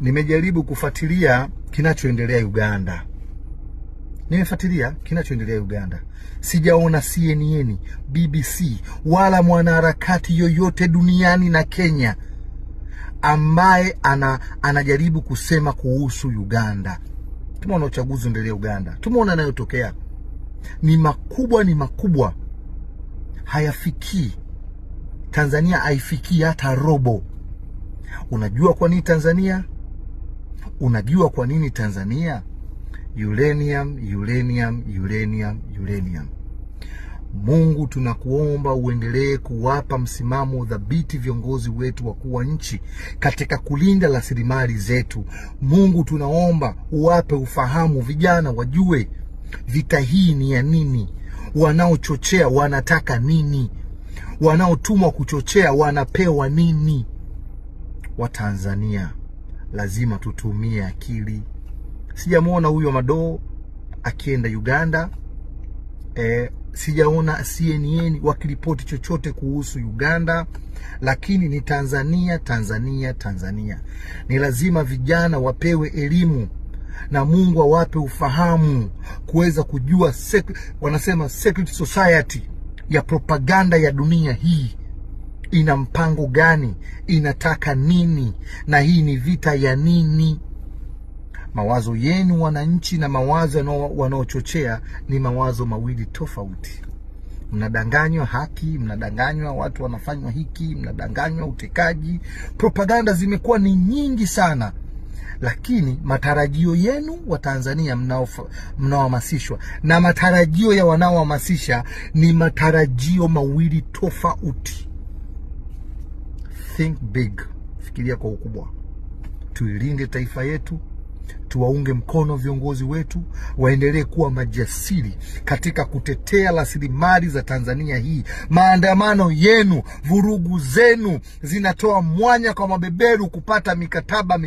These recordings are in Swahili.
Nimejaribu kufuatilia kinachoendelea Uganda. Nimefuatilia kinachoendelea Uganda. Sijaona CNN, BBC wala mwanaharakati yoyote duniani na Kenya ambaye anajaribu kusema kuhusu Uganda. Tumeona uchaguzi unaendelea Uganda. Tumeona yanayotokea. Ni makubwa. Hayafikii. Tanzania haifikii hata robo. Unajua kwa nini Tanzania? Uranium. Mungu tunakuomba uendelee kuwapa msimamo dhabiti viongozi wetu wakuu wa nchi katika kulinda rasilimali zetu. Mungu tunaomba uwape ufahamu vijana wajue vita hii ni ya nini, wanaochochea wanataka nini, wanaotumwa kuchochea wanapewa nini. Watanzania lazima tutumie akili. Sijamuona huyo Madoo akienda Uganda. Sijaona CNN wakiripoti chochote kuhusu Uganda. Lakini ni Tanzania. Ni lazima vijana wapewe elimu na Mungu awape ufahamu kuweza kujua wanasema secret society ya propaganda ya dunia hii ina mpango gani, inataka nini, na hii ni vita ya nini. Mawazo yenu wananchi na mawazo wanaochochea ni mawazo mawili tofauti. Mnadanganywa haki, mnadanganywa watu wanafanywa hiki, mnadanganywa utekaji. Propaganda zimekuwa ni nyingi sana. Lakini matarajio yenu wa Tanzania mnaohamasishwa na matarajio ya wanaohamasisha ni matarajio mawili tofauti. Think big. Fikiria kwa ukubwa. Tuilinde taifa yetu. Tuwaunge mkono viongozi wetu, waendelee kuwa majasiri katika kutetea rasilimali za Tanzania hii. Maandamano yenu, vurugu zenu zinatoa mwanya kwa mabeberu kupata mikataba,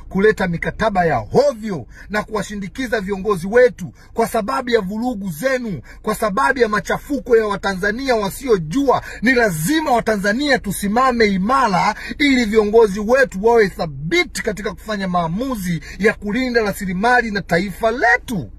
kuleta mikataba ya hovyo na kuwashindikiza viongozi wetu kwa sababu ya vurugu zenu, kwa sababu ya machafuko ya Watanzania wasiojua. Ni lazima Watanzania tusimame imara ili viongozi wetu wawe thabiti katika kufanya maamuzi ya kulinda rasilimali na taifa letu.